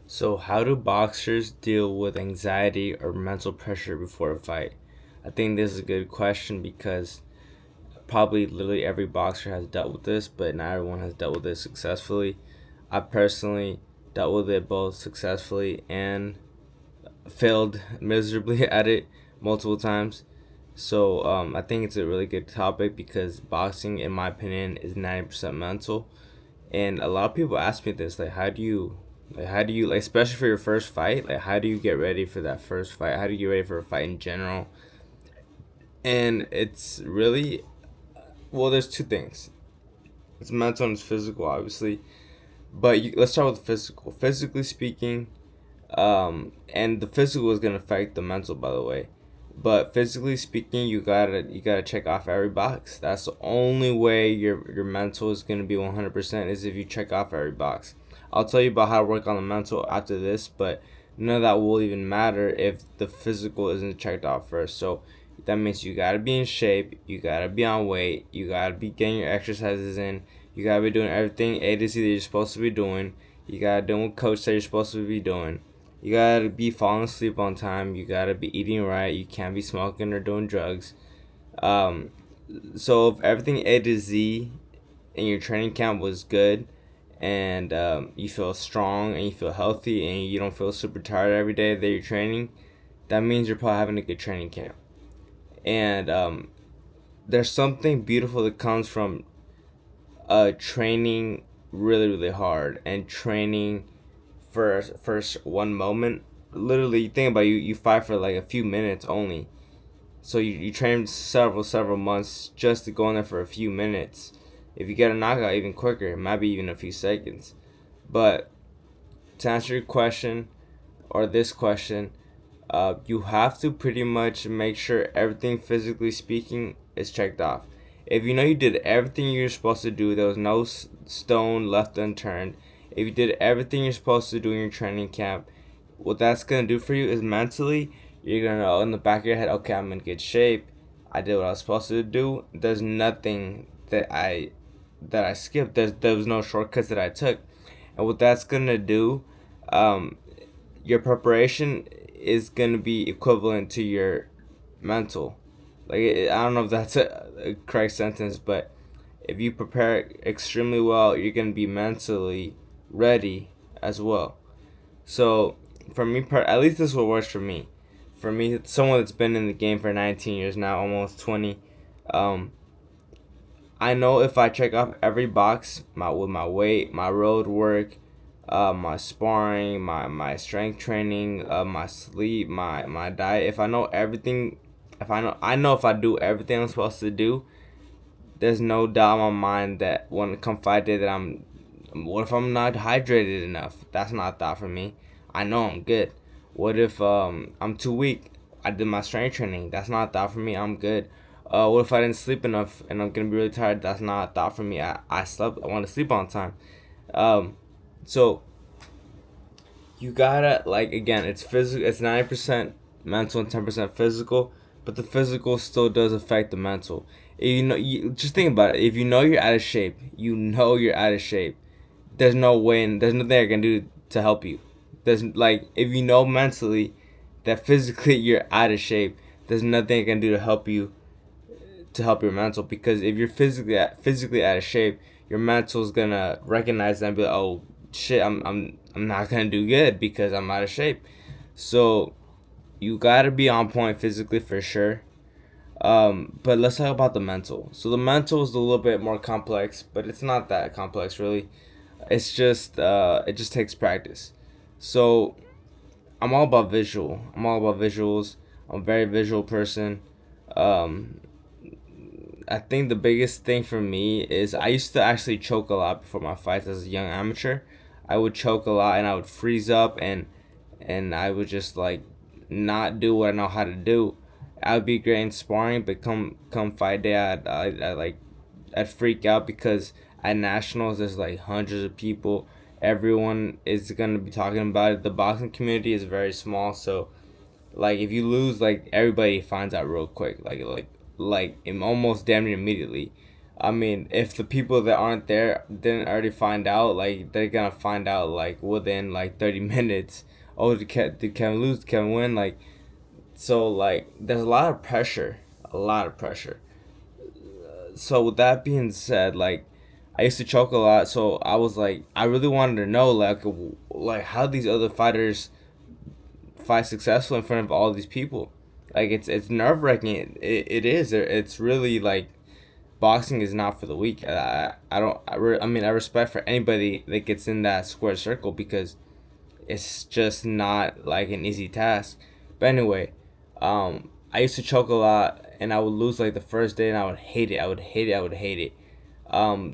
So, how do boxers deal with anxiety or mental pressure before a fight? I think this is a good question because probably literally every boxer has dealt with this, but not everyone has dealt with it successfully. I personally dealt with it both successfully and failed miserably at it multiple times. So, I think it's a really good topic because boxing, in my opinion, is 90% mental. And a lot of people ask me this, like, how do you, like, especially for your first fight, like, how do you get ready for that first fight? How do you get ready for a fight in general? And it's really, well, there's two things. It's mental and it's physical, obviously. But let's start with the physical. Physically speaking, and the physical is gonna affect the mental, by the way. But physically speaking, you gotta check off every box. That's the only way your mental is gonna be 100% is if you check off every box. I'll tell you about how to work on the mental after this, but none of that will even matter if the physical isn't checked off first. So that means you gotta be in shape, you gotta be on weight, you gotta be getting your exercises in, you gotta be doing everything A to Z that you're supposed to be doing. You gotta do what coach said you're supposed to be doing. You gotta be falling asleep on time. You gotta be eating right. You can't be smoking or doing drugs. Um, so if everything A to Z in your training camp was good, and you feel strong and you feel healthy and you don't feel super tired every day that you're training, that means you're probably having a good training camp. And there's something beautiful that comes from training really hard and training for one moment. Literally, you think about it, you fight for like a few minutes only. So you train several months just to go in there for a few minutes. If you get a knockout, even quicker, it might be even a few seconds. But to answer your question or this question, you have to pretty much make sure everything physically speaking is checked off. If you know you did everything you're supposed to do, there was no stone left unturned. If you did everything you're supposed to do in your training camp, what that's gonna do for you is mentally, you're gonna know in the back of your head, okay, I'm in good shape. I did what I was supposed to do. There's nothing that I skipped. There was no shortcuts that I took, and what that's gonna do, um, your preparation is gonna be equivalent to your mental. Like I don't know if that's a correct sentence, but if you prepare extremely well, you're gonna be mentally ready as well. So for me, at least this is what works for me. For me, someone that's been in the game for 19 years now, almost 20. Um, I know if I check off every box, with my weight, my road work, my sparring, my strength training, my sleep, my diet. If I know everything, if I know if I do everything I'm supposed to do, there's no doubt in my mind that when it come fight day that I'm. What if I'm not hydrated enough? That's not a thought for me. I know I'm good. What if I'm too weak? I did my strength training. That's not a thought for me. I'm good. What if I didn't sleep enough and I'm gonna be really tired? That's not a thought for me. I slept. I want to sleep on time. Um, so you gotta, like, again, it's physical. It's 90% mental and 10% physical, but the physical still does affect the mental. If you know, you just think about it. If you know you're out of shape, you know you're out of shape. There's no way, and there's nothing I can do to help you. There's, like, if you know mentally that physically you're out of shape, there's nothing I can do to help you, to help your mental, because if you're physically out of shape, your mental is gonna recognize that and be like, oh shit, I'm not gonna do good because I'm out of shape. So you gotta be on point physically for sure. But let's talk about the mental. So the mental is a little bit more complex, but it's not that complex really. It's just it just takes practice. So I'm all about visual. I'm all about visuals. I'm a very visual person. Um, I think the biggest thing for me is I used to actually choke a lot before my fights as a young amateur. I would choke a lot and I would freeze up, and I would just like not do what I know how to do. I would be great in sparring, but come fight day, I'd freak out because at nationals there's like hundreds of people. Everyone is gonna be talking about it. The boxing community is very small, so like if you lose, like everybody finds out real quick, almost damn near immediately. I mean, if the people that aren't there didn't already find out, like they're gonna find out like within like 30 minutes. Oh, did Kevin lose? Did Kevin win? Like so, like there's a lot of pressure, a lot of pressure. So with that being said, like I used to choke a lot, so I was like, I really wanted to know like how these other fighters fight successful in front of all these people. Like it's nerve wracking. It is. It's really like boxing is not for the weak. I don't. I mean, I respect for anybody that gets in that square circle because it's just not like an easy task. But anyway, I used to choke a lot, and I would lose like the first day, and I would hate it. I would hate it. I would hate it.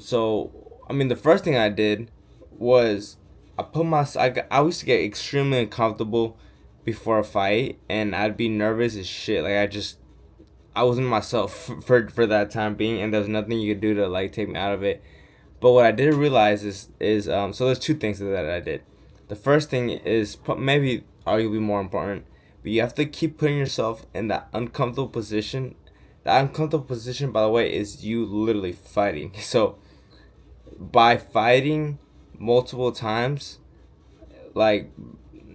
So I mean, the first thing I did was I used to get extremely uncomfortable before a fight, and I'd be nervous as shit. Like I wasn't myself for that time being, and there's nothing you could do to like take me out of it. But what I did realize is so there's two things that I did. The first thing is maybe arguably more important, but you have to keep putting yourself in that uncomfortable position. That uncomfortable position, by the way, is you literally fighting. So by fighting multiple times, like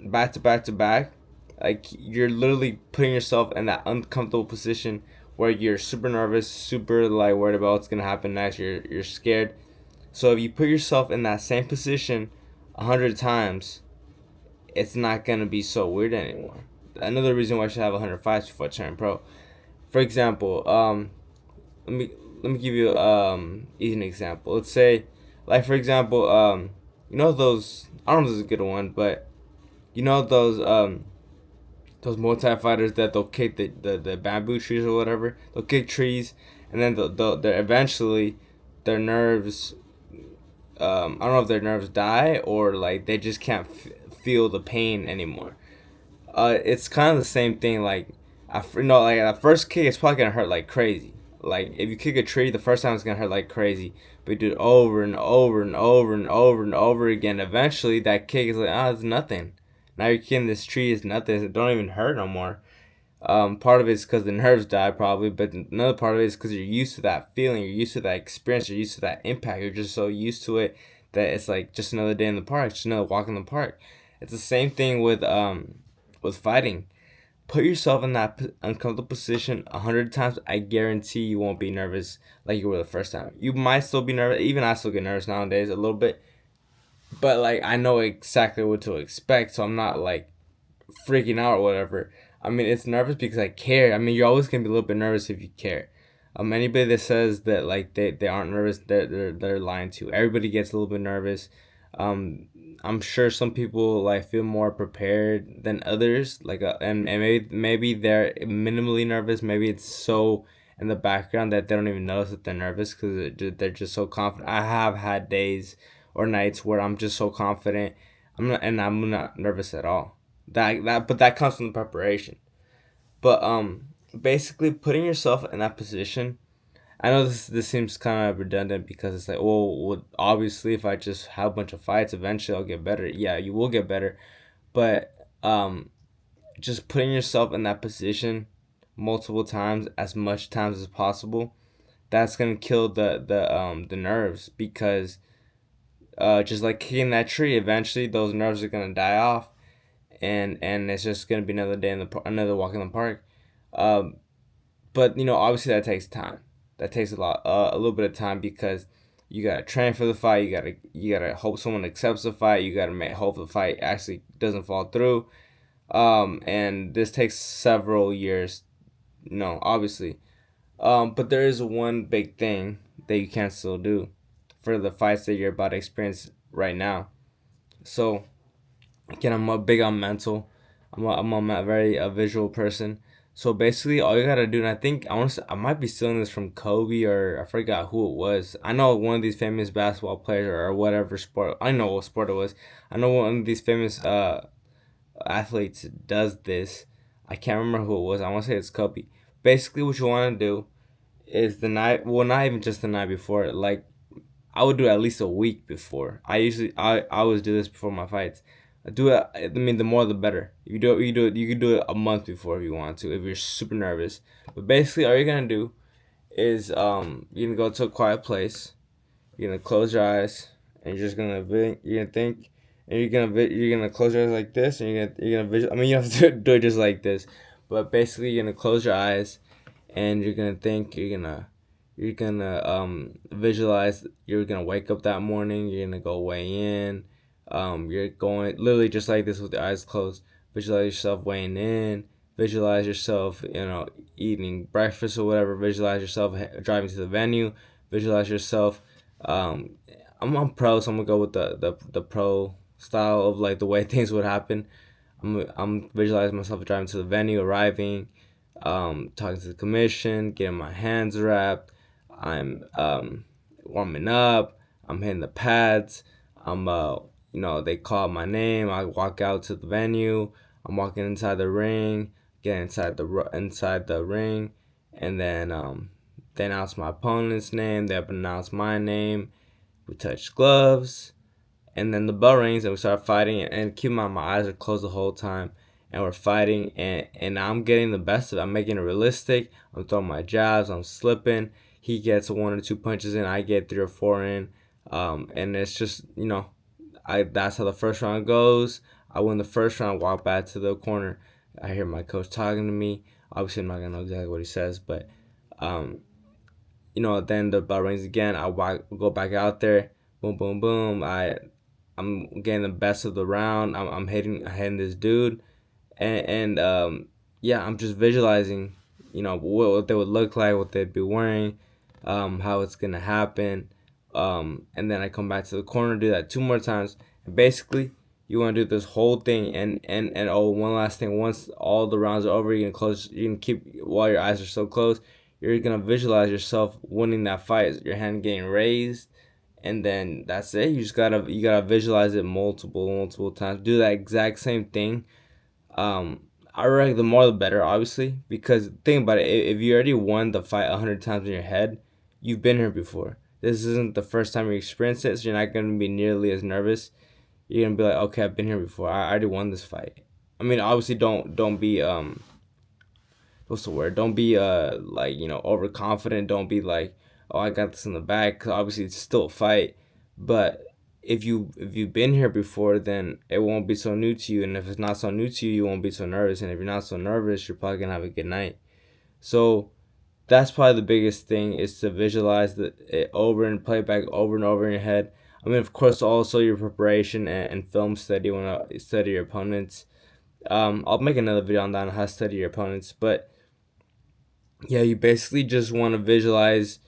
back to back to back, like you're literally putting yourself in that uncomfortable position where you're super nervous, super like worried about what's gonna happen next. You're scared. So if you put yourself in that same position 100 times, it's not gonna be so weird anymore. Another reason why I should have 100 fights before I turn pro. For example, let me let me give you an example. Let's say, like for example, you know those, I don't know if this is a good one, but you know those multi fighters that they'll kick the bamboo trees or whatever. They'll kick trees, and then they're eventually their nerves. I don't know if their nerves die or like they just can't feel the pain anymore. It's kind of the same thing. Like, like at first kick, it's probably gonna hurt like crazy. Like if you kick a tree, the first time it's gonna hurt like crazy. But you do it over and over and over and over and over again. Eventually, that kick is like, it's nothing. Now you're kicking this tree is nothing. It don't even hurt no more. Part of it is because the nerves die probably, but another part of it is because you're used to that feeling. You're used to that experience. You're used to that impact. You're just so used to it that it's like just another day in the park, just another walk in the park. It's the same thing with fighting. Put yourself in that uncomfortable position 100 times. I guarantee you won't be nervous like you were the first time. You might still be nervous. Even I still get nervous nowadays a little bit, but like I know exactly what to expect, so I'm not like freaking out or whatever. I mean, it's nervous because I care. I mean, you're always gonna be a little bit nervous if you care. Anybody that says that like they aren't nervous, they're lying to you. Everybody gets a little bit nervous. Um, I'm sure some people like feel more prepared than others. Like, and maybe they're minimally nervous. Maybe it's so in the background that they don't even notice that they're nervous because they're just so confident. I have had days or nights where I'm just so confident. I'm not nervous at all. But that comes from the preparation. But basically putting yourself in that position. I know this seems kind of redundant because it's like, well, obviously if I just have a bunch of fights, eventually I'll get better. Yeah, you will get better, but just putting yourself in that position multiple times, as much times as possible, that's gonna kill the nerves because just like kicking that tree, eventually those nerves are gonna die off, and it's just gonna be another day in another walk in the park. Um, but obviously that takes time. That takes a little bit of time because you gotta train for the fight. You gotta hope someone accepts the fight. You gotta hope the fight actually doesn't fall through. And this takes several years. No, obviously. But there is one big thing that you can still do for the fights that you're about to experience right now. So again, I'm a big on mental. I'm a very visual person. So basically, all you gotta do, and I think I might be stealing this from Kobe or I forgot who it was. I know one of these famous basketball players or whatever sport. I know what sport it was. I know one of these famous athletes does this. I can't remember who it was. I want to say it's Kobe. Basically, what you want to do is the night. Well, not even just the night before. Like I would do it at least a week before. I always do this before my fights. Do it. I mean, the more the better. If you do it, you can do it a month before if you want to. If you're super nervous, but basically, all you're gonna do is you're gonna go to a quiet place. You're gonna close your eyes, and you're just gonna you're gonna think, and you're gonna close your eyes like this, and you're gonna visual. I mean, you have to do it just like this, but basically you're gonna close your eyes, and you're gonna think. You're gonna visualize. You're gonna wake up that morning. You're gonna go weigh in. You're going literally just like this with your eyes closed. Visualize yourself weighing in. Visualize yourself, eating breakfast or whatever. Visualize yourself driving to the venue. Visualize yourself. Um, I'm pro, so I'm gonna go with the pro style of like the way things would happen. I'm visualizing myself driving to the venue, arriving, talking to the commission, getting my hands wrapped. I'm warming up. I'm hitting the pads. I'm they call my name. I walk out to the venue. I'm walking inside the ring, get inside the ring, and then they announce my opponent's name. They announce my name. We touch gloves, and then the bell rings, and we start fighting. And keep in mind, my eyes are closed the whole time, and we're fighting. And I'm getting the best of it. I'm making it realistic. I'm throwing my jabs. I'm slipping. He gets one or two punches in. I get three or four in. And it's just that's how the first round goes. I win the first round, walk back to the corner. I hear my coach talking to me. Obviously, I'm not gonna know exactly what he says, but um, then the bell rings again. Go back out there. Boom, boom, boom. I'm getting the best of the round. I'm hitting this dude, and yeah, I'm just visualizing, what they would look like, what they'd be wearing, how it's gonna happen, and then I come back to the corner, do that two more times, and basically you want to do this whole thing, and oh, one last thing. Once all the rounds are over, you can close. You can keep while your eyes are still closed. You're gonna visualize yourself winning that fight. Your hand getting raised, and then that's it. You gotta visualize it multiple times. Do that exact same thing. I reckon the more the better, obviously, because think about it. If you already won the fight 100 times in your head, you've been here before. This isn't the first time you experience it, so you're not gonna be nearly as nervous. You're gonna be like, okay, I've been here before. I already won this fight. I mean, obviously, don't be what's the word? Don't be overconfident. Don't be like, oh, I got this in the bag. 'Cause obviously it's still a fight, but if you've been here before, then it won't be so new to you. And if it's not so new to you, you won't be so nervous. And if you're not so nervous, you're probably gonna have a good night. So that's probably the biggest thing is to visualize it over and play it back over and over in your head. I mean, of course, also your preparation and film study when you study your opponents. I'll make another video on that on how to study your opponents, but yeah, you basically just want to visualize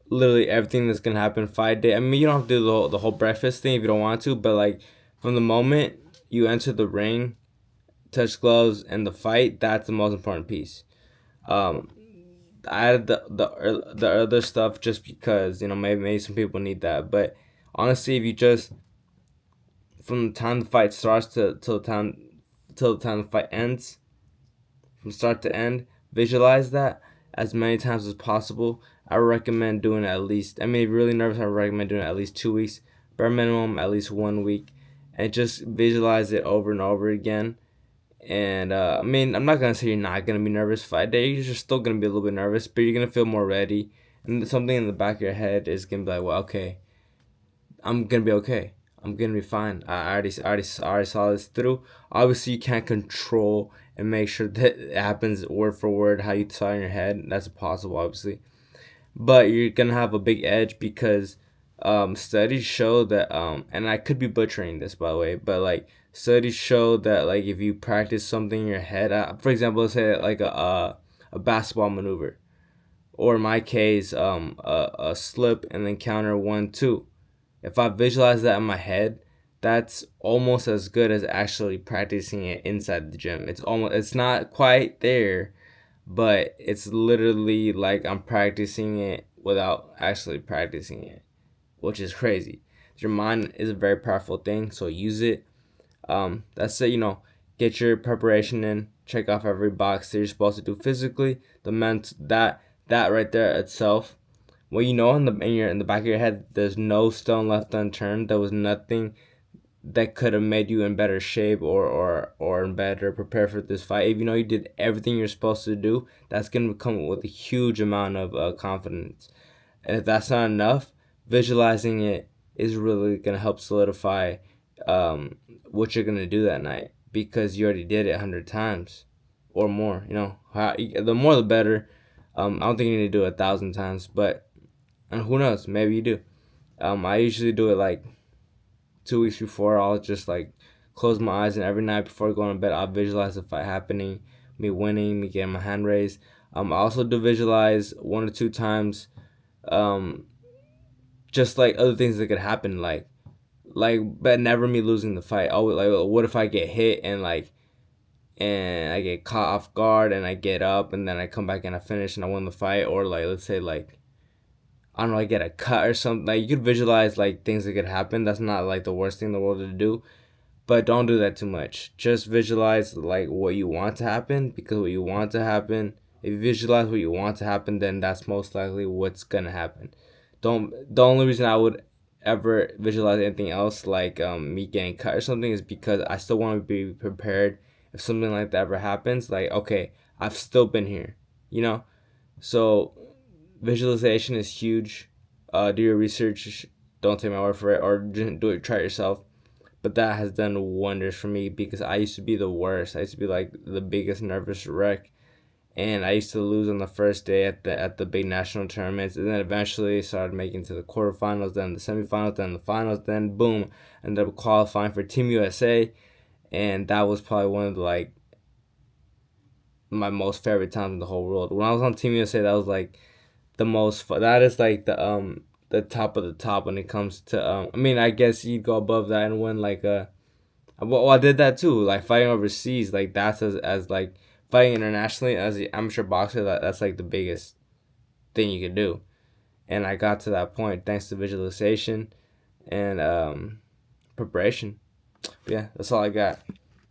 literally everything that's gonna happen 5 days. I mean, you don't have to do the whole breakfast thing if you don't want to, but like from the moment you enter the ring, touch gloves, and the fight, that's the most important piece. Um, I added the other stuff just because maybe some people need that, but honestly, if you just from the time the fight starts to till the time the fight ends, from start to end, visualize that as many times as possible. I recommend doing it at least. I mean, if you're really nervous, I recommend doing it at least 2 weeks. Bare minimum, at least 1 week, and just visualize it over and over again. And I mean, I'm not gonna say you're not gonna be nervous fight day. You're just still gonna be a little bit nervous, but you're gonna feel more ready. And something in the back of your head is gonna be like, well, okay, I'm gonna be okay. I'm gonna be fine. I already saw this through. Obviously, you can't control and make sure that it happens word for word how you saw in your head. That's impossible, obviously. But you're gonna have a big edge because studies show that and I could be butchering this by the way, but like studies show that like if you practice something in your head, for example, let's say like a basketball maneuver, or in my case, a slip and then counter 1-2. If I visualize that in my head, that's almost as good as actually practicing it inside the gym. It's not quite there, but it's literally like I'm practicing it without actually practicing it, which is crazy. Your mind is a very powerful thing, so use it. That's it. Get your preparation in. Check off every box that you're supposed to do physically. That right there itself. Well, in the back of your head, there's no stone left unturned. There was nothing that could have made you in better shape or in better prepared for this fight. If you know you did everything you're supposed to do, that's gonna come with a huge amount of confidence. And if that's not enough, visualizing it is really gonna help solidify um, what you're gonna do that night because you already did it 100 times or more. You know, the more the better. I don't think you need to do it 1,000 times, but and who knows, maybe you do. I usually do it like 2 weeks before. I'll just like close my eyes, and every night before going to bed, I'll visualize the fight happening, me winning, me getting my hand raised. I also do visualize 1 or 2 times, um, just like other things that could happen, but never me losing the fight. Oh, like what if I get hit and I get caught off guard and I get up and then I come back and I finish and I win the fight, or like let's say like I don't know, I get a cut or something. Like you could visualize like things that could happen. That's not like the worst thing in the world to do, but don't do that too much. Just visualize like what you want to happen, because what you want to happen, if you visualize what you want to happen, then that's most likely what's gonna happen. Don't The only reason I would ever visualize anything else like me getting cut or something is because I still want to be prepared if something like that ever happens. Like, okay, I've still been here, you know. So visualization is huge. Do your research. Don't take my word for it, or just do it. Try it yourself. But that has done wonders for me because I used to be the worst. I used to be like the biggest nervous wreck, and I used to lose on the first day at the big national tournaments, and then eventually started making to the quarterfinals, then the semifinals, then the finals, then boom, ended up qualifying for Team USA, and that was probably one of the, like my most favorite times in the whole world. When I was on Team USA, that was like the most fun. That is like the top of the top when it comes to I mean, I guess you'd go above that and win like a. Well, I did that too. Like fighting overseas, like that's as like fighting internationally as the amateur boxer. That's like the biggest thing you could do, and I got to that point thanks to visualization and preparation. Yeah, that's all I got.